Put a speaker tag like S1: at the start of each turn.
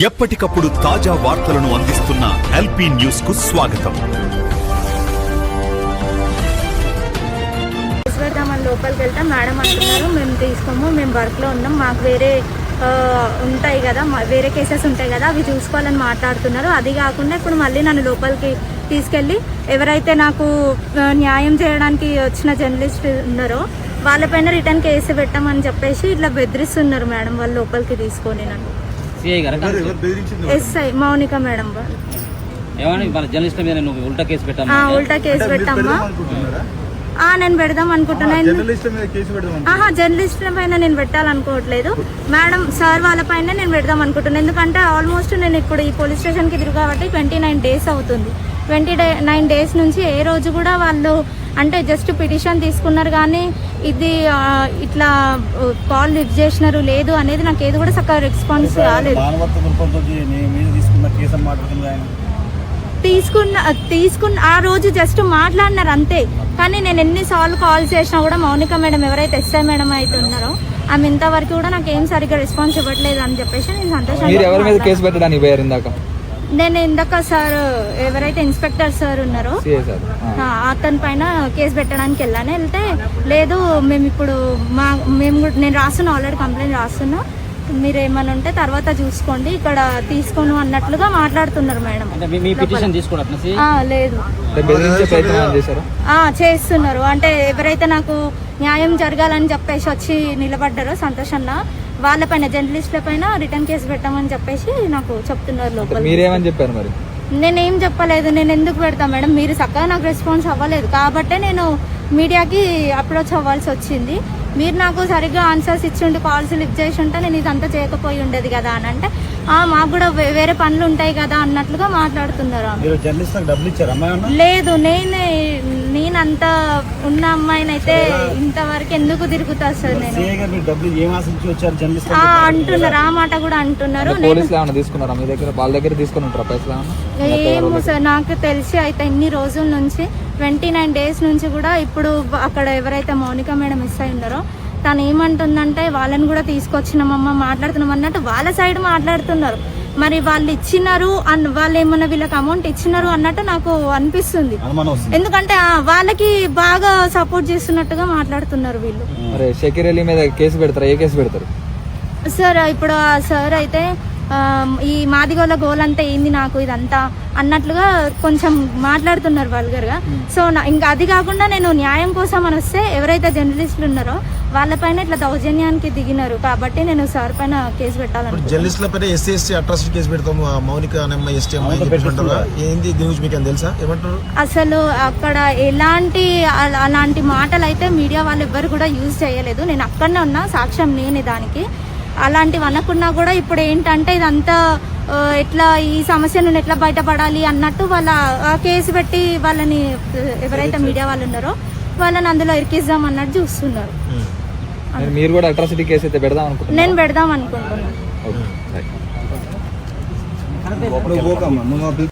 S1: ఎప్పటికప్పుడు తాజా వార్తలను అందిస్తున్న ఎల్పీ న్యూస్ కు స్వాగతం.
S2: లోపలికి వెళ్తాం మేడం అంటున్నారు, మేము తీసుకోము, మేము వర్క్లో ఉన్నాం, మాకు వేరే ఉంటాయి కదా, వేరే కేసెస్ ఉంటాయి కదా, అవి చూసుకోవాలని మాట్లాడుతున్నారు. అది కాకుండా ఇప్పుడు మళ్ళీ నన్ను లోపలికి తీసుకెళ్ళి ఎవరైతే నాకు న్యాయం చేయడానికి వచ్చిన జర్నలిస్ట్ ఉన్నారో వాళ్ళపైన రిటర్న్ కేసు పెట్టామని చెప్పేసి ఇట్లా బెదిరిస్తున్నారు మేడం వాళ్ళు లోపలికి తీసుకొని నన్ను. ఎస్ఐ మౌనిక మేడం వాళ్ళు ఉల్టా కేసు పెట్టామా నేను పెడదాం అనుకుంటున్నాను. జర్నలిస్టుల పైన నేను పెట్టాలనుకోవట్లేదు మేడం, సార్ వాళ్ళ పైన నేను పెడదాం అనుకుంటున్నాను. ఎందుకంటే ఆల్మోస్ట్ నేను ఇప్పుడు ఈ పోలీస్ స్టేషన్కి తిరుగు కాబట్టి 29 days అవుతుంది. 29 days నుంచి ఏ రోజు కూడా వాళ్ళు అంటే జస్ట్ పిటిషన్ తీసుకున్నారు కానీ ఇది ఇట్లా కాల్ లిఫ్ట్ చేసినారు లేదు అనేది నాకు ఏది కూడా చక్కగా రెస్పాన్స్ రాలేదు. తీసుకున్న ఆ రోజు జస్ట్ మాట్లాడినారు అంతే, కానీ నేను ఎన్నిసార్లు కాల్ చేసినా కూడా మౌనిక మేడం ఎవరైతే ఎస్ఐ మేడం అయితే ఉన్నారో ఆమె ఇంతవరకు కూడా నాకు ఏం సరిగ్గా రెస్పాన్స్ ఇవ్వట్లేదు అని చెప్పేసి నేను సంతోషంగా నేను ఇందాక సార్ ఎవరైతే ఇన్స్పెక్టర్ సార్ ఉన్నారో అతని పైన కేసు పెట్టడానికి వెళ్తే లేదు మేము ఇప్పుడు నేను రాస్తున్నా, ఆల్రెడీ కంప్లైంట్ రాస్తున్నా, మీరు ఏమన్నా ఉంటే తర్వాత చూసుకోండి ఇక్కడ తీసుకోను అన్నట్లుగా మాట్లాడుతున్నారు మేడం. లేదు చేస్తున్నారు, అంటే ఎవరైతే నాకు న్యాయం జరగాలని చెప్పేసి వచ్చి నిలబడ్డారో సంతోషంగా వాళ్ళపైన జర్నలిస్టుల పైన రిటర్న్ కేసు పెట్టామని చెప్పేసి నాకు చెప్తున్నారు లోపల.
S3: మీరేమని చెప్పారు మరి?
S2: నేనేం చెప్పలేదు, నేను ఎందుకు పెడతా మేడం, మీరు చక్కగా నాకు రెస్పాన్స్ అవ్వలేదు కాబట్టే నేను మీడియాకి అప్రోచ్ అవ్వాల్సి వచ్చింది. మీరు నాకు సరిగ్గా ఆన్సర్స్ ఇచ్చి ఉంటే కాల్స్ లిఫ్ట్ చేసి ఉంటే నేను ఇదంతా చేయకపోయి ఉండేది కదా అని అంటే మాకు కూడా వేరే పనులు ఉంటాయి కదా అన్నట్లుగా మాట్లాడుతున్నారు. లేదు నేనంత ఉన్న అమ్మాయిని అయితే ఇంతవరకు ఎందుకు తిరుగుతా సార్ నేను అంటున్నారు, ఆ మాట కూడా అంటున్నారు. ఏమో సార్ నాకు తెలిసి అయితే ఇన్ని రోజుల నుంచి 29 days నుంచి కూడా ఇప్పుడు అక్కడ ఎవరైతే మౌనిక మేడం మిస్ అయి ఉన్నారో తను ఏమంటుందంటే వాళ్ళని కూడా తీసుకొచ్చినామమ్మ మాట్లాడుతున్నాం అన్నట్టు వాళ్ళ సైడ్ మాట్లాడుతున్నారు. మరి వాళ్ళు ఇచ్చినారు వాళ్ళు ఏమన్నా వీళ్ళకి అమౌంట్ ఇచ్చినారు అన్నట్టు నాకు అనిపిస్తుంది. ఎందుకంటే వాళ్ళకి బాగా సపోర్ట్ చేస్తున్నట్టుగా మాట్లాడుతున్నారు వీళ్ళు. సార్ ఇప్పుడు సార్ అయితే ఈ మాదిగోళ్ళ గోల్ అంతా ఏంది నాకు ఇదంతా అన్నట్లుగా కొంచెం మాట్లాడుతున్నారు వల్గర్గా. సో ఇంకా అది కాకుండా నేను న్యాయం కోసం అని వస్తే ఎవరైతే జర్నలిస్టులు ఉన్నారో వాళ్ళపైన ఇట్లా దౌర్జన్యానికి దిగినారు కాబట్టి నేను సార్ పైన కేసు పెట్టాలని.
S4: జర్నలిస్టుల పైన ఎస్సీ అట్రాసిటీ కేసు పెడతాము మౌనిక తెలుసా ఏమంటారు?
S2: అసలు అక్కడ అలాంటి మాటలు అయితే మీడియా వాళ్ళు ఎవ్వరు కూడా యూజ్ చేయలేదు. నేను అక్కడనే ఉన్నా, సాక్ష్యం నేనే దానికి. అలాంటివి అనకున్నా కూడా ఇప్పుడు ఏంటంటే ఇదంతా ఎట్లా ఈ సమస్య నుండి ఎట్లా బయటపడాలి అన్నట్టు వాళ్ళ కేసు పెట్టి వాళ్ళని ఎవరైతే మీడియా వాళ్ళు ఉన్నారో వాళ్ళని అందులో ఇరికిద్దాం అన్నట్టు చూస్తున్నారు.
S3: మీరు కూడా అట్రాసిటీ కేసు అయితే పెడదాం అనుకుంటున్నాను.
S2: నేను పెడదాం అనుకుంటున్నాను.